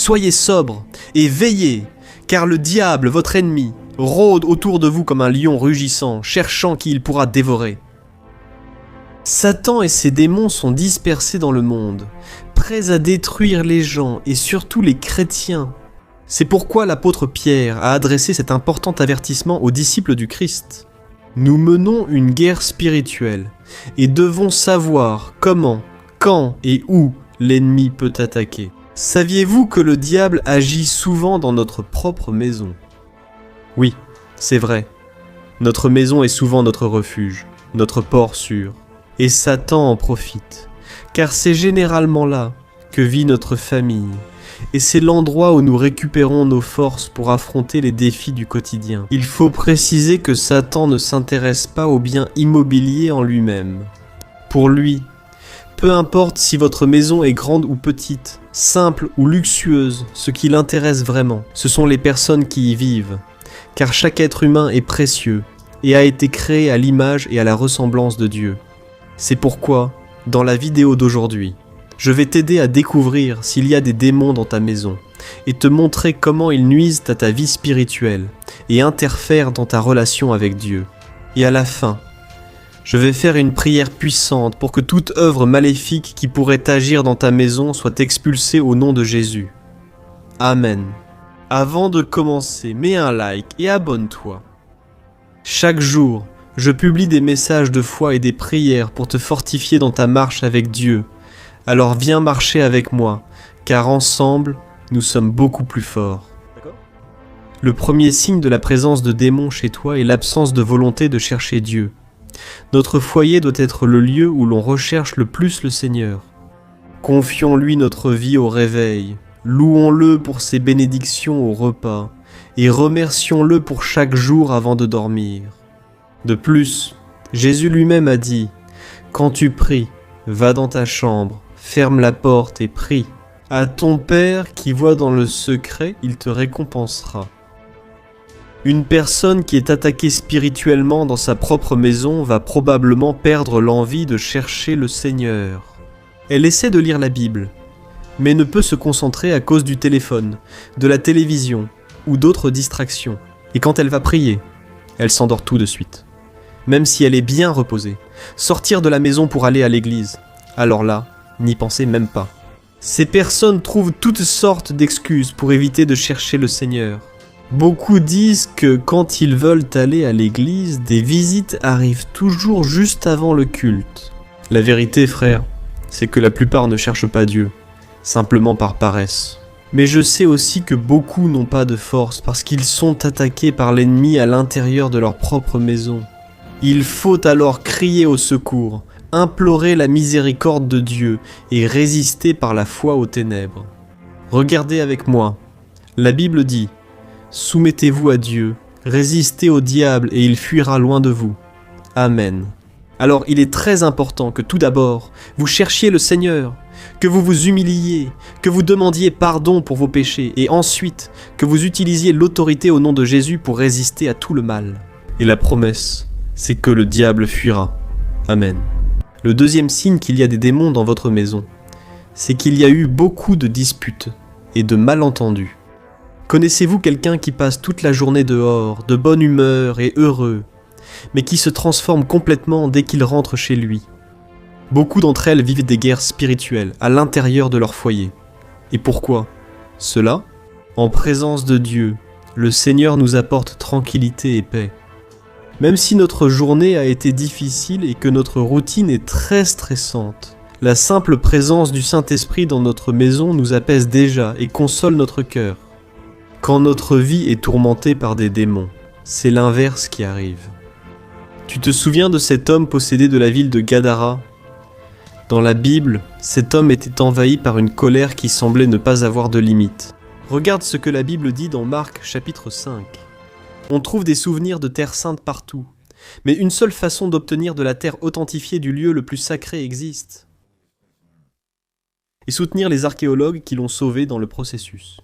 Soyez sobres et veillez, car le diable, votre ennemi, rôde autour de vous comme un lion rugissant, cherchant qui il pourra dévorer. Satan et ses démons sont dispersés dans le monde, prêts à détruire les gens et surtout les chrétiens. C'est pourquoi l'apôtre Pierre a adressé cet important avertissement aux disciples du Christ. Nous menons une guerre spirituelle et devons savoir comment, quand et où l'ennemi peut attaquer. Saviez-vous que le diable agit souvent dans notre propre maison ? Oui, c'est vrai. Notre maison est souvent notre refuge, notre port sûr. Et Satan en profite, car c'est généralement là que vit notre famille, et c'est l'endroit où nous récupérons nos forces pour affronter les défis du quotidien. Il faut préciser que Satan ne s'intéresse pas au bien immobilier en lui-même. Pour lui, peu importe si votre maison est grande ou petite, simple ou luxueuse, ce qui l'intéresse vraiment, ce sont les personnes qui y vivent, car chaque être humain est précieux et a été créé à l'image et à la ressemblance de Dieu. C'est pourquoi, dans la vidéo d'aujourd'hui, je vais t'aider à découvrir s'il y a des démons dans ta maison et te montrer comment ils nuisent à ta vie spirituelle et interfèrent dans ta relation avec Dieu. Et à la fin, je vais faire une prière puissante pour que toute œuvre maléfique qui pourrait agir dans ta maison soit expulsée au nom de Jésus. Amen. Avant de commencer, mets un like et abonne-toi. Chaque jour, je publie des messages de foi et des prières pour te fortifier dans ta marche avec Dieu. Alors viens marcher avec moi, car ensemble, nous sommes beaucoup plus forts. Le premier signe de la présence de démons chez toi est l'absence de volonté de chercher Dieu. Notre foyer doit être le lieu où l'on recherche le plus le Seigneur. Confions-lui notre vie au réveil, louons-le pour ses bénédictions au repas, et remercions-le pour chaque jour avant de dormir. De plus, Jésus lui-même a dit « Quand tu pries, va dans ta chambre, ferme la porte et prie. À ton Père qui voit dans le secret, il te récompensera. » Une personne qui est attaquée spirituellement dans sa propre maison va probablement perdre l'envie de chercher le Seigneur. Elle essaie de lire la Bible, mais ne peut se concentrer à cause du téléphone, de la télévision ou d'autres distractions. Et quand elle va prier, elle s'endort tout de suite. Même si elle est bien reposée, sortir de la maison pour aller à l'église, alors là, n'y pensez même pas. Ces personnes trouvent toutes sortes d'excuses pour éviter de chercher le Seigneur. Beaucoup disent que quand ils veulent aller à l'église, des visites arrivent toujours juste avant le culte. La vérité, frère, c'est que la plupart ne cherchent pas Dieu, simplement par paresse. Mais je sais aussi que beaucoup n'ont pas de force parce qu'ils sont attaqués par l'ennemi à l'intérieur de leur propre maison. Il faut alors crier au secours, implorer la miséricorde de Dieu et résister par la foi aux ténèbres. Regardez avec moi, la Bible dit « Soumettez-vous à Dieu, résistez au diable et il fuira loin de vous. » Amen. Alors il est très important que tout d'abord, vous cherchiez le Seigneur, que vous vous humiliiez, que vous demandiez pardon pour vos péchés et ensuite que vous utilisiez l'autorité au nom de Jésus pour résister à tout le mal. Et la promesse, c'est que le diable fuira. Amen. Le deuxième signe qu'il y a des démons dans votre maison, c'est qu'il y a eu beaucoup de disputes et de malentendus. Connaissez-vous quelqu'un qui passe toute la journée dehors, de bonne humeur et heureux, mais qui se transforme complètement dès qu'il rentre chez lui? Beaucoup d'entre elles vivent des guerres spirituelles à l'intérieur de leur foyer. Et pourquoi cela? En présence de Dieu, le Seigneur nous apporte tranquillité et paix. Même si notre journée a été difficile et que notre routine est très stressante, la simple présence du Saint-Esprit dans notre maison nous apaise déjà et console notre cœur. Quand notre vie est tourmentée par des démons, c'est l'inverse qui arrive. Tu te souviens de cet homme possédé de la ville de Gadara? Dans la Bible, cet homme était envahi par une colère qui semblait ne pas avoir de limite. Regarde ce que la Bible dit dans Marc chapitre 5. On trouve des souvenirs de terre sainte partout, mais une seule façon d'obtenir de la terre authentifiée du lieu le plus sacré existe. Et soutenir les archéologues qui l'ont sauvé dans le processus.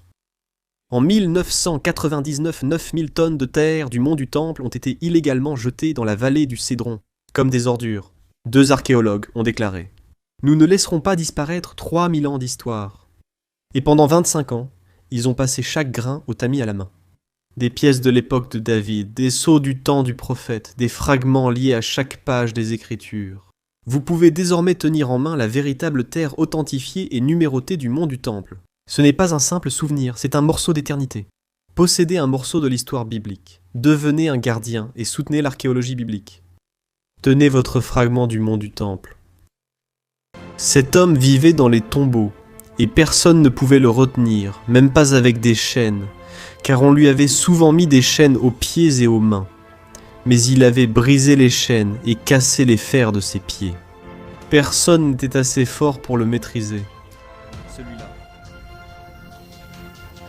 En 1999, 9000 tonnes de terre du mont du Temple ont été illégalement jetées dans la vallée du Cédron, comme des ordures. 2 archéologues ont déclaré « Nous ne laisserons pas disparaître 3000 ans d'histoire. » Et pendant 25 ans, Ils ont passé chaque grain au tamis à la main. Des pièces de l'époque de David, des sceaux du temps du prophète, des fragments liés à chaque page des Écritures. Vous pouvez désormais tenir en main la véritable terre authentifiée et numérotée du mont du Temple. Ce n'est pas un simple souvenir, c'est un morceau d'éternité. Possédez un morceau de l'histoire biblique. Devenez un gardien et soutenez l'archéologie biblique. Tenez votre fragment du mont du Temple. Cet homme vivait dans les tombeaux, et personne ne pouvait le retenir, même pas avec des chaînes, car on lui avait souvent mis des chaînes aux pieds et aux mains. Mais il avait brisé les chaînes et cassé les fers de ses pieds. Personne n'était assez fort pour le maîtriser. Celui-là.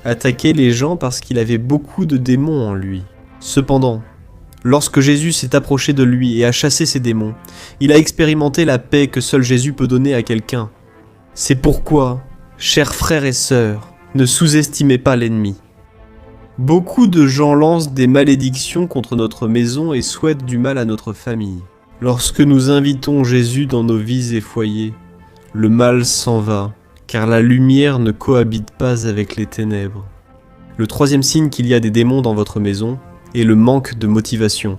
Attaquer les gens parce qu'il avait beaucoup de démons en lui. Cependant, lorsque Jésus s'est approché de lui et a chassé ses démons, il a expérimenté la paix que seul Jésus peut donner à quelqu'un. C'est pourquoi, chers frères et sœurs, ne sous-estimez pas l'ennemi. Beaucoup de gens lancent des malédictions contre notre maison et souhaitent du mal à notre famille. Lorsque nous invitons Jésus dans nos vies et foyers, le mal s'en va, car la lumière ne cohabite pas avec les ténèbres. Le troisième signe qu'il y a des démons dans votre maison est le manque de motivation.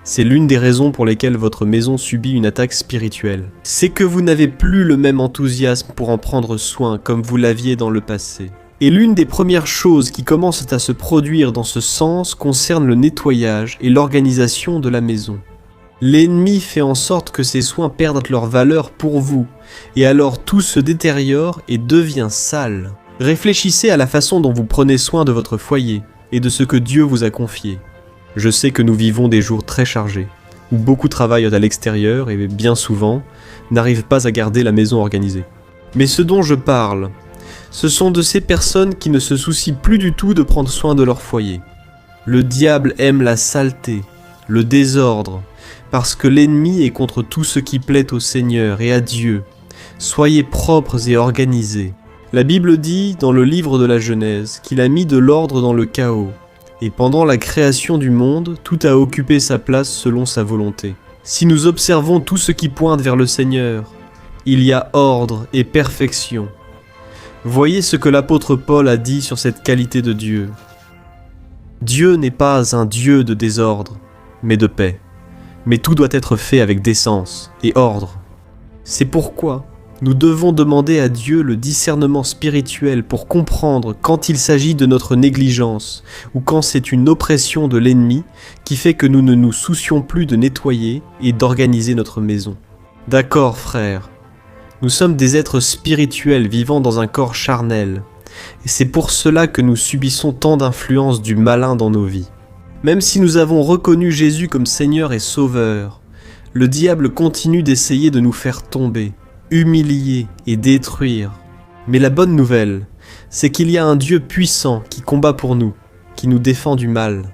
C'est l'une des raisons pour lesquelles votre maison subit une attaque spirituelle. C'est que vous n'avez plus le même enthousiasme pour en prendre soin comme vous l'aviez dans le passé. Et l'une des premières choses qui commencent à se produire dans ce sens concerne le nettoyage et l'organisation de la maison. L'ennemi fait en sorte que ces soins perdent leur valeur pour vous, et alors tout se détériore et devient sale. Réfléchissez à la façon dont vous prenez soin de votre foyer et de ce que Dieu vous a confié. Je sais que nous vivons des jours très chargés, où beaucoup travaillent à l'extérieur et bien souvent n'arrivent pas à garder la maison organisée. Mais ce dont je parle, ce sont de ces personnes qui ne se soucient plus du tout de prendre soin de leur foyer. Le diable aime la saleté, le désordre, parce que l'ennemi est contre tout ce qui plaît au Seigneur et à Dieu. Soyez propres et organisés. La Bible dit dans le livre de la Genèse qu'il a mis de l'ordre dans le chaos, et pendant la création du monde, tout a occupé sa place selon sa volonté. Si nous observons tout ce qui pointe vers le Seigneur, il y a ordre et perfection. Voyez ce que l'apôtre Paul a dit sur cette qualité de Dieu. Dieu n'est pas un Dieu de désordre, mais de paix. Mais tout doit être fait avec décence et ordre. C'est pourquoi nous devons demander à Dieu le discernement spirituel pour comprendre quand il s'agit de notre négligence ou quand c'est une oppression de l'ennemi qui fait que nous ne nous soucions plus de nettoyer et d'organiser notre maison. D'accord, frère. Nous sommes des êtres spirituels vivant dans un corps charnel, et c'est pour cela que nous subissons tant d'influences du malin dans nos vies. Même si nous avons reconnu Jésus comme Seigneur et Sauveur, le diable continue d'essayer de nous faire tomber, humilier et détruire. Mais la bonne nouvelle, c'est qu'il y a un Dieu puissant qui combat pour nous, qui nous défend du mal.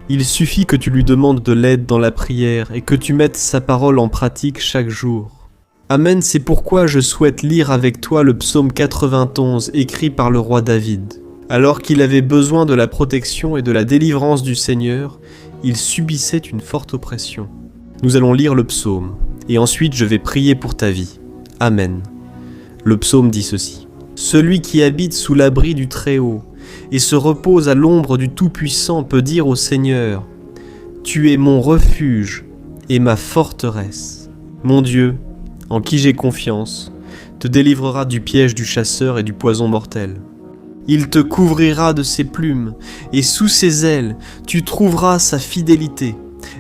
Il suffit que tu lui demandes de l'aide dans la prière et que tu mettes sa parole en pratique chaque jour. Amen, c'est pourquoi je souhaite lire avec toi le psaume 91 écrit par le roi David. Alors qu'il avait besoin de la protection et de la délivrance du Seigneur, il subissait une forte oppression. Nous allons lire le psaume, et ensuite je vais prier pour ta vie. Amen. Le psaume dit ceci. « Celui qui habite sous l'abri du Très-Haut et se repose à l'ombre du Tout-Puissant peut dire au Seigneur, « Tu es mon refuge et ma forteresse. Mon Dieu, en qui j'ai confiance, te délivrera du piège du chasseur et du poison mortel. Il te couvrira de ses plumes, et sous ses ailes, tu trouveras sa fidélité.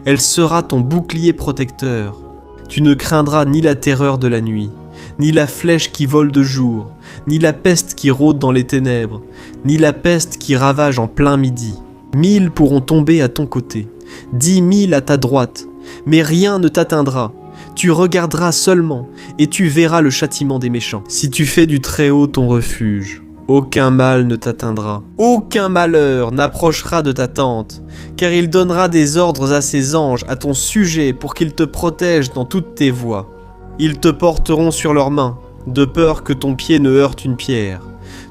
Elle sera ton bouclier protecteur. Tu ne craindras ni la terreur de la nuit, ni la flèche qui vole de jour, ni la peste qui rôde dans les ténèbres, ni la peste qui ravage en plein midi. 1000 pourront tomber à ton côté, 10 000 à ta droite, mais rien ne t'atteindra. Tu regarderas seulement, et tu verras le châtiment des méchants. Si tu fais du Très-Haut ton refuge, aucun mal ne t'atteindra, aucun malheur n'approchera de ta tente, car il donnera des ordres à ses anges à ton sujet pour qu'ils te protègent dans toutes tes voies. Ils te porteront sur leurs mains, de peur que ton pied ne heurte une pierre.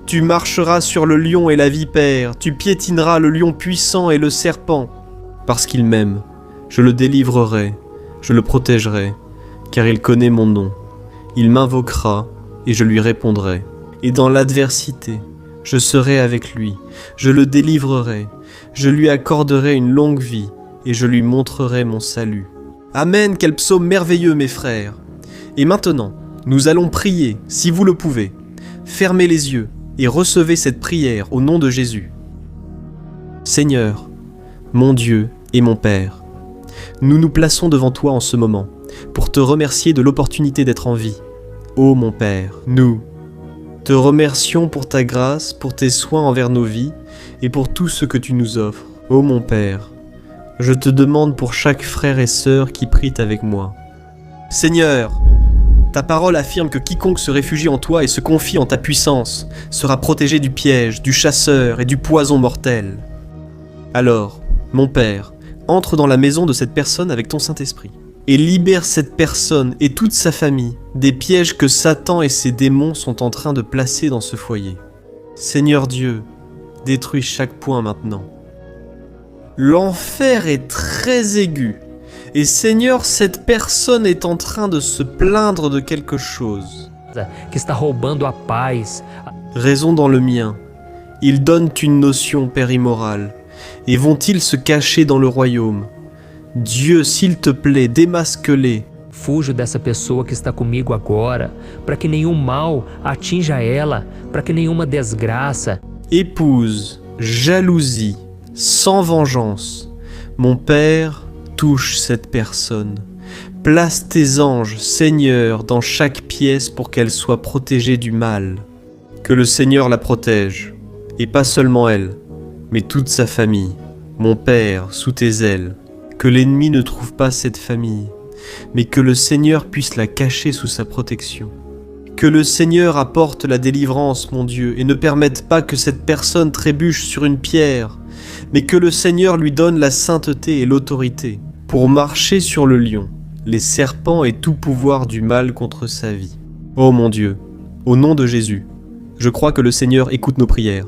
Tu marcheras sur le lion et la vipère, tu piétineras le lion puissant et le serpent. Parce qu'il m'aime, je le délivrerai, je le protégerai, car il connaît mon nom. Il m'invoquera et je lui répondrai. Et dans l'adversité, Je serai avec lui, je le délivrerai, je lui accorderai une longue vie, et je lui montrerai mon salut. Amen, quel psaume merveilleux, mes frères! Et maintenant, nous allons prier, si vous le pouvez. Fermez les yeux et recevez cette prière au nom de Jésus. Seigneur, mon Dieu et mon Père, nous nous plaçons devant toi en ce moment pour te remercier de l'opportunité d'être en vie. Ô mon Père, nous te remercions pour ta grâce, pour tes soins envers nos vies et pour tout ce que tu nous offres. Ô mon Père, je te demande pour chaque frère et sœur qui prie avec moi. Seigneur, ta parole affirme que quiconque se réfugie en toi et se confie en ta puissance sera protégé du piège, du chasseur et du poison mortel. Alors, mon Père, entre dans la maison de cette personne avec ton Saint-Esprit et libère cette personne et toute sa famille des pièges que Satan et ses démons sont en train de placer dans ce foyer. Seigneur Dieu, détruis chaque point maintenant. L'enfer est très aigu. Et Seigneur, cette personne est en train de se plaindre de quelque chose. Que está roubando a paz. Raison dans le mien. Ils donnent une notion, Père immoral. Et vont-ils se cacher dans le royaume? Dieu, s'il te plaît, démasque-les. Fujo dessa pessoa que está comigo agora, para que nenhum mal atinja ela, para que nenhuma desgraça. Épouse, jalousie, sans vengeance. Mon Père, touche cette personne. Place tes anges, Seigneur, dans chaque pièce pour qu'elle soit protégée du mal. Que le Seigneur la protège, et pas seulement elle, mais toute sa famille. Mon Père, sous tes ailes, que l'ennemi ne trouve pas cette famille, mais que le Seigneur puisse la cacher sous sa protection. Que le Seigneur apporte la délivrance, mon Dieu, et ne permette pas que cette personne trébuche sur une pierre, mais que le Seigneur lui donne la sainteté et l'autorité pour marcher sur le lion, les serpents et tout pouvoir du mal contre sa vie. Ô mon Dieu, au nom de Jésus, je crois que le Seigneur écoute nos prières.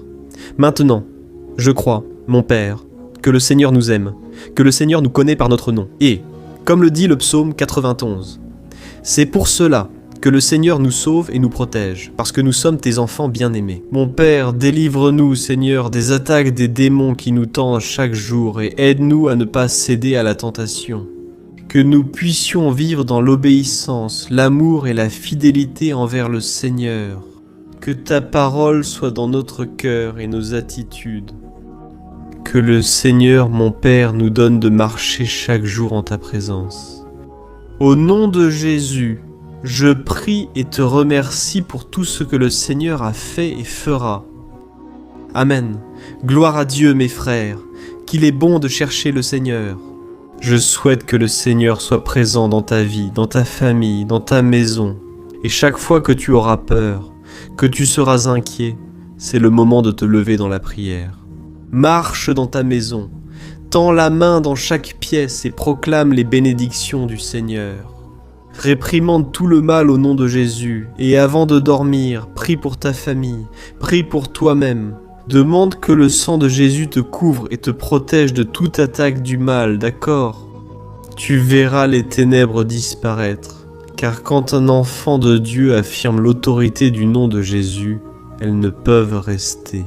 Maintenant, je crois, mon Père, que le Seigneur nous aime, que le Seigneur nous connaît par notre nom. Et, comme le dit le psaume 91, c'est pour cela que le Seigneur nous sauve et nous protège, parce que nous sommes tes enfants bien-aimés. Mon Père, délivre-nous, Seigneur, des attaques des démons qui nous tendent chaque jour et aide-nous à ne pas céder à la tentation. Que nous puissions vivre dans l'obéissance, l'amour et la fidélité envers le Seigneur. Que ta parole soit dans notre cœur et nos attitudes. Que le Seigneur, mon Père, nous donne de marcher chaque jour en ta présence. Au nom de Jésus, je prie et te remercie pour tout ce que le Seigneur a fait et fera. Amen. Gloire à Dieu, mes frères, qu'il est bon de chercher le Seigneur. Je souhaite que le Seigneur soit présent dans ta vie, dans ta famille, dans ta maison. Et chaque fois que tu auras peur, que tu seras inquiet, c'est le moment de te lever dans la prière. Marche dans ta maison, tends la main dans chaque pièce et proclame les bénédictions du Seigneur. Réprimande tout le mal au nom de Jésus, et avant de dormir, prie pour ta famille, prie pour toi-même. Demande que le sang de Jésus te couvre et te protège de toute attaque du mal, d'accord? Tu verras les ténèbres disparaître, car quand un enfant de Dieu affirme l'autorité du nom de Jésus, elles ne peuvent rester.